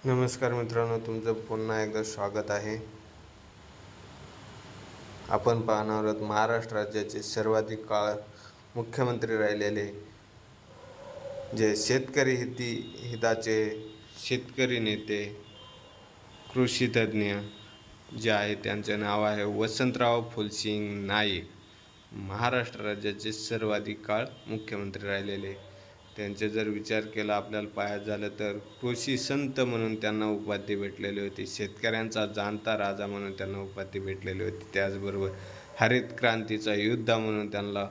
नमस्कार मित्रांनो, तुमचं पुन्हा एकदा स्वागत आहे. आपण पाहणार आहोत महाराष्ट्र राज्याचे सर्वाधिक काळ मुख्यमंत्री राहिलेले जे शेतकरी हिताचे शेतकरी नेते, कृषी तज्ज्ञ जे आहे त्यांचे नाव आहे वसंतराव फुलसिंग नाईक. महाराष्ट्र राज्याचे सर्वाधिक काळ मुख्यमंत्री राहिलेले. त्यांचे जर विचार केला आपल्याला पाहायचं झालं तर कृषी संत म्हणून त्यांना उपाधी भेटलेली होती. शेतकऱ्यांचा जाणता राजा म्हणून त्यांना उपाधी भेटलेली होती. त्याचबरोबर हरित क्रांतीचा योद्धा म्हणून त्यांना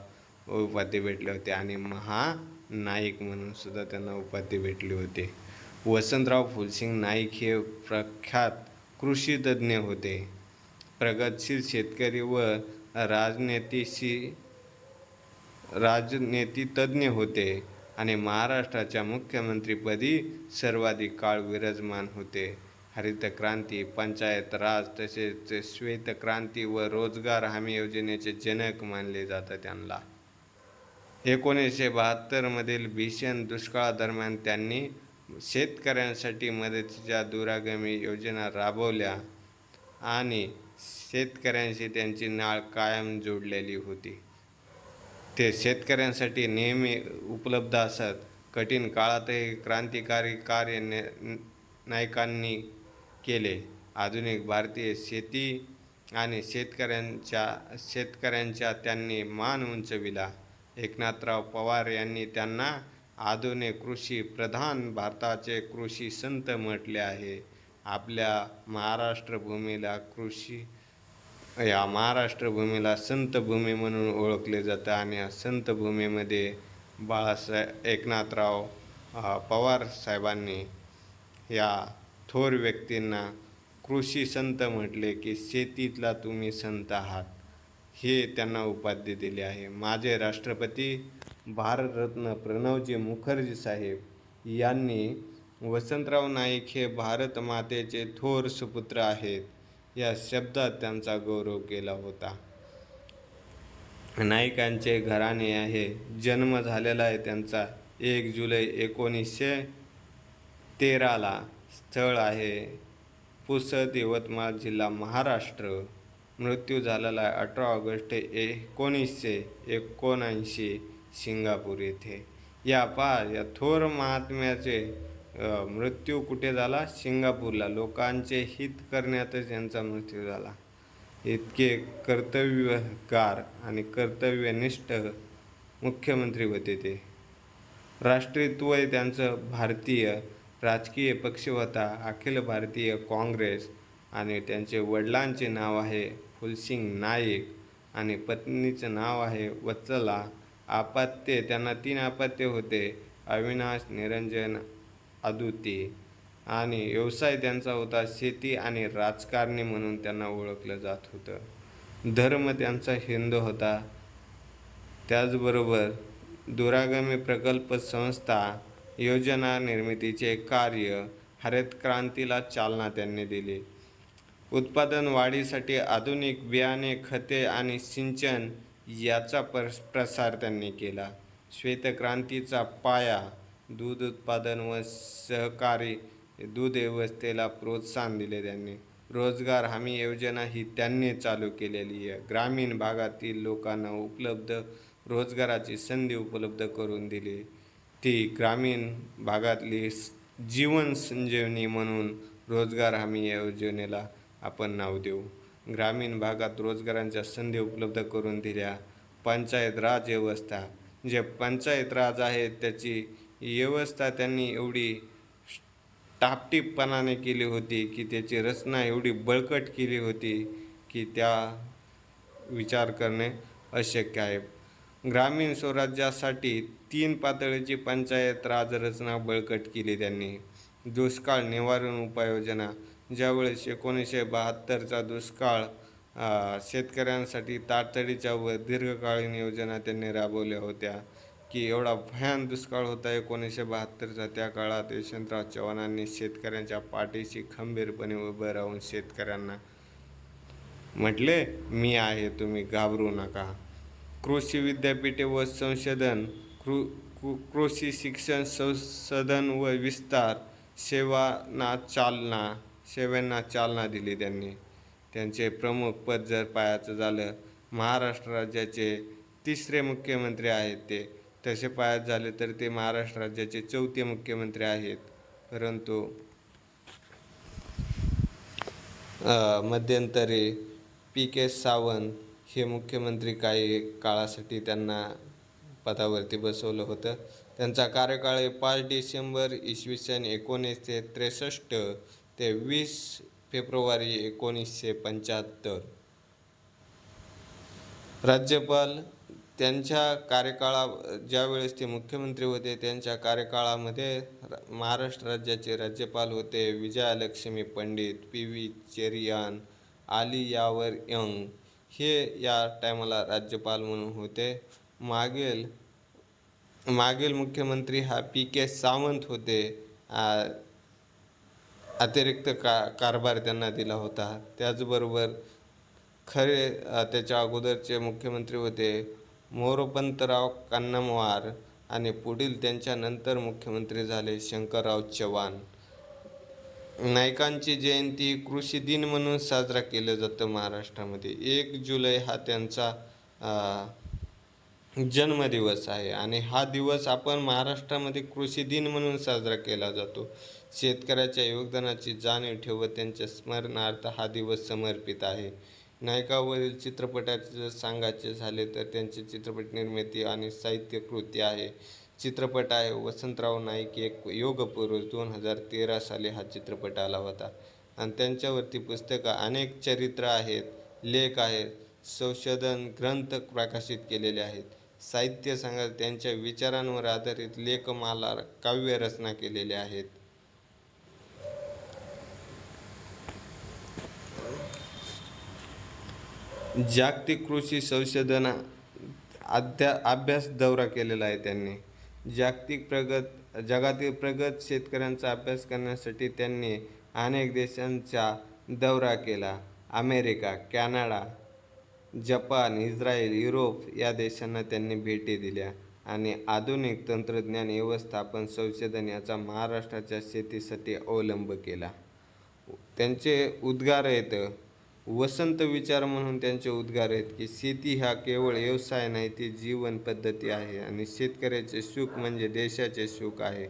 उपाधी भेटले होते आणि महानायक म्हणून सुद्धा त्यांना उपाधी भेटली होती. वसंतराव फुलसिंग नाईक हे प्रख्यात कृषी तज्ज्ञ होते. प्रगतशील शेतकरी व राजनीतितज्ञ होते आणि महाराष्ट्राच्या मुख्यमंत्रीपदी सर्वाधिक काळ विराजमान होते. हरित क्रांती, पंचायत राज तसेच श्वेत क्रांती व रोजगार हमी योजनेचे जनक मानले जातात त्यांना. 1972 मधील भीषण दुष्काळादरम्यान त्यांनी शेतकऱ्यांसाठी मदतीच्या दूरगामी योजना राबवल्या आणि शेतकऱ्यांशी त्यांची नाळ कायम जोडलेली होती. ते शेतकऱ्यांसाठी नेहमी उपलब्ध असत. कठीण काळातही क्रांतिकारी कार्य नायकांनी केले. आधुनिक भारतीय शेती आणि शेतकऱ्यांच्या त्यांनी मान उंचविला. एकनाथराव पवार यांनी त्यांना आधुनिक कृषी प्रधान भारताचे कृषी संत म्हटले आहे. आपल्या महाराष्ट्रभूमीला संतभूमी म्हणून ओळखले जातं आणि या संतभूमीमध्ये एकनाथराव पवार साहेबांनी या थोर व्यक्तींना कृषी संत म्हटले की शेतीतला तुम्ही संत आहात, हे त्यांना उपाधी दिली आहे. माझे राष्ट्रपती भारतरत्न प्रणवजी मुखर्जी साहेब यांनी वसंतराव नाईक हे भारत मातेचे थोर सुपुत्र आहेत या शब्दात त्यांचा गौरव केला होता. नाईकांचे घराणे आहे. जन्म झालेला आहे त्यांचा 1 जुलै 1913ला. स्थळ आहे पुसद, यवतमाळ जिल्हा, महाराष्ट्र. मृत्यू झालेला आहे 18 ऑगस्ट 1979 सिंगापूर येथे. या थोर महात्म्याचे मृत्यू कुठे झाला? सिंगापूरला. लोकांचे हित करण्यातच यांचा मृत्यू झाला. इतके कर्तव्यगार आणि कर्तव्यनिष्ठ मुख्यमंत्री होते ते. राष्ट्रीयत्व त्यांचं भारतीय. राजकीय पक्ष होता अखिल भारतीय काँग्रेस आणि त्यांचे वडिलांचे नाव आहे फुलसिंग नाईक आणि पत्नीचं नाव आहे वत्सला. अपत्ये त्यांना 3 अपत्ये होते, अविनाश, निरंजन, अदुती. आणि व्यवसाय त्यांचा होता शेती आणि राजकारणी म्हणून त्यांना ओळखलं जात होतं. धर्म त्यांचा हिंदू होता. त्याचबरोबर दूरगामी प्रकल्प संस्था, योजना निर्मितीचे कार्य, हरित क्रांतीला चालना त्यांनी दिली. उत्पादन वाढीसाठी आधुनिक बियाणे, खते आणि सिंचन याचा प्रसार त्यांनी केला. श्वेतक्रांतीचा पाया, दूध उत्पादन व सहकारी दूध व्यवस्थेला प्रोत्साहन दिले त्यांनी. रोजगार हमी योजना ही त्यांनी चालू केलेली आहे. ग्रामीण भागातील लोकांना रोजगाराची संधी उपलब्ध करून दिली. ती ग्रामीण भागातली जीवन संजीवनी म्हणून रोजगार हमी योजनेला आपण नाव देऊ. ग्रामीण भागात रोजगारांच्या संधी उपलब्ध करून दिल्या. पंचायत राज व्यवस्था, जे पंचायत राज आहे त्याची व्यवस्था त्यांनी एवढी टापटीपपणाने केली होती की त्याची रचना एवढी बळकट केली होती की त्या विचार करणे अशक्य आहे. ग्रामीण स्वराज्यासाठी 3 पातळीची पंचायत राज रचना बळकट केली त्यांनी. दुष्काळ निवारण उपाययोजना, ज्यावेळेस 1972चा दुष्काळ शेतकऱ्यांसाठी तातडीच्या व दीर्घकालीन योजना त्यांनी राबवल्या होत्या की एवढा भयान दुष्काळ होता 1972चा. त्या काळात यशवंतराव चव्हाणांनी शेतकऱ्यांच्या पाठीशी खंबीरपणे उभं राहून शेतकऱ्यांना म्हटले, मी आहे, तुम्ही घाबरू नका. कृषी विद्यापीठे व संशोधन, कृषी शिक्षण संशोधन व विस्तार, सेवांना चालना दिली त्यांनी. त्यांचे प्रमुख पद जर पाहायचं झालं, महाराष्ट्र राज्याचे तिसरे मुख्यमंत्री आहेत ते. तसे पाहायचे झाले तर ते महाराष्ट्र राज्याचे चौथे मुख्यमंत्री आहेत. परंतु मध्यंतरी PK सावंत हे मुख्यमंत्री काही काळासाठी त्यांना पदावरती बसवलं होतं. त्यांचा कार्यकाळ 5 डिसेंबर इसवी सन 1963 ते 20 फेब्रुवारी 1975. राज्यपाल त्यांच्या ज्यावेळेस ते मुख्यमंत्री होते त्यांच्या कार्यकाळामध्ये महाराष्ट्र राज्याचे राज्यपाल होते विजयालक्ष्मी पंडित, PV चेरियान, आली यावर यंग हे या टायमाला राज्यपाल म्हणून होते. मागील मुख्यमंत्री हा PK सावंत होते. अतिरिक्त कारभार त्यांना दिला होता. त्याचबरोबर त्याच्या अगोदरचे मुख्यमंत्री होते मोरोपंतराव कन्नमवार आणि पुढील त्यांच्यानंतर मुख्यमंत्री झाले शंकरराव चव्हाण. नायकांची जयंती कृषी दिन म्हणून साजरा केलं जातं महाराष्ट्रामध्ये. 1 जुलै हा त्यांचा जन्मदिवस आहे आणि हा दिवस आपण महाराष्ट्रामध्ये कृषी दिन म्हणून साजरा केला जातो. शेतकऱ्याच्या योगदानाची जाणीव ठेवत त्यांच्या स्मरणार्थ हा दिवस समर्पित आहे. नायकावरील चित्रपटाचे जर सांगायचे झाले तर त्यांची चित्रपट निर्मिती आणि साहित्य कृती आहे. चित्रपट आहे वसंतराव नाईक एक योगपुरुष. 2013 साली हा चित्रपट आला होता आणि त्यांच्यावरती पुस्तकं अनेक चरित्र आहेत, लेख आहेत, संशोधन ग्रंथ प्रकाशित केलेले आहेत. साहित्य सांगायचं त्यांच्या विचारांवर आधारित लेखमाला, काव्यरचना केलेल्या आहेत. जागतिक कृषी संशोधन अभ्यास दौरा केलेला आहे त्यांनी. जगातील प्रगत शेतकऱ्यांचा अभ्यास करण्यासाठी त्यांनी अनेक देशांचा दौरा केला. America, Canada, Japan, Israel, Europe या देशांना त्यांनी भेटी दिल्या आणि आधुनिक तंत्रज्ञान व्यवस्थापन संशोधन याचा महाराष्ट्राच्या शेतीसाठी अवलंब केला. त्यांचे उद्गार आहेत वसंत विचार म्हणून त्यांचे उद्गार आहेत की शेती हा केवळ व्यवसाय नाही, ती जीवन पद्धती आहे आणि शेतकऱ्याचे सुख म्हणजे देशाचे सुख आहे.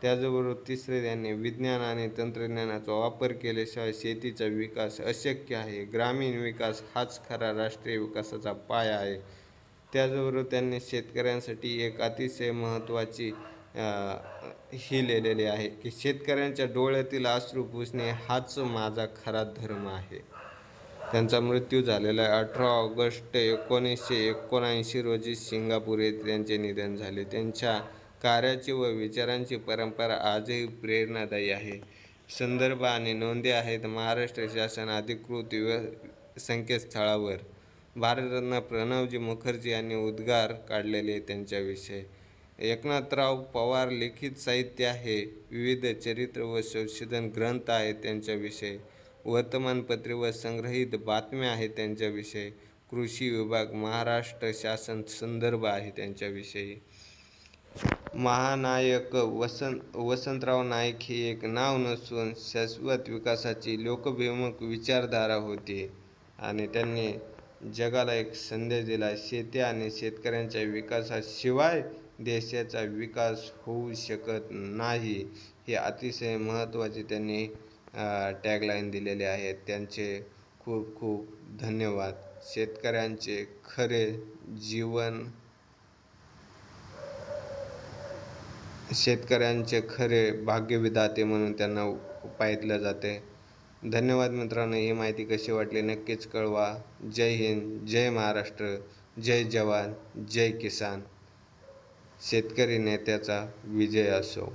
त्याचबरोबर तिसरे त्यांनी विज्ञान आणि तंत्रज्ञानाचा वापर केल्याशिवाय शेतीचा विकास अशक्य आहे. ग्रामीण विकास हाच खरा राष्ट्रीय विकासाचा पाया आहे. त्याचबरोबर त्यांनी शेतकऱ्यांसाठी एक अतिशय महत्त्वाची ही लिहिलेली आहे की शेतकऱ्यांच्या डोळ्यातील अश्रू पुसणे हाच माझा खरा धर्म आहे. त्यांचा मृत्यू झालेला आहे 18 ऑगस्ट 1979 रोजी सिंगापूर येथे त्यांचे निधन झाले. त्यांच्या कार्याची व विचारांची परंपरा आजही प्रेरणादायी आहे. संदर्भ आणि नोंदी आहेत महाराष्ट्र शासन अधिकृत संकेतस्थळावर. भारतरत्न प्रणवजी मुखर्जी यांनी उद्गार काढलेले त्यांच्याविषयी. एकनाथराव पवार लिखित साहित्य आहे. विविध चरित्र व संशोधन ग्रंथ आहेत त्यांच्याविषयी. वर्तमानपत्रे व संग्रहित बातम्या आहेत त्यांच्याविषयी. कृषी विभाग महाराष्ट्र शासन संदर्भ आहे त्यांच्याविषयी. महानायक वसंतराव नाईक हे एक नाव नसून शाश्वत विकासाची लोकभिमुख विचारधारा होती आणि त्यांनी जगाला एक संदेश दिला. शेती आणि शेतकऱ्यांच्या विकासाशिवाय देशाचा विकास होऊ शकत नाही. हे अतिशय महत्त्वाचे त्यांनी टॅगलाईन दिलेले आहेत. त्यांचे खूप खूप धन्यवाद. शेतकऱ्यांचे खरे भाग्यविधाते म्हणून त्यांना पाहिलं जाते. धन्यवाद मित्रांनो. ही माहिती कशी वाटली नक्कीच कळवा. जय हिंद, जय महाराष्ट्र, जय जवान, जय किसान. शेतकरी नेत्याचा विजय असो.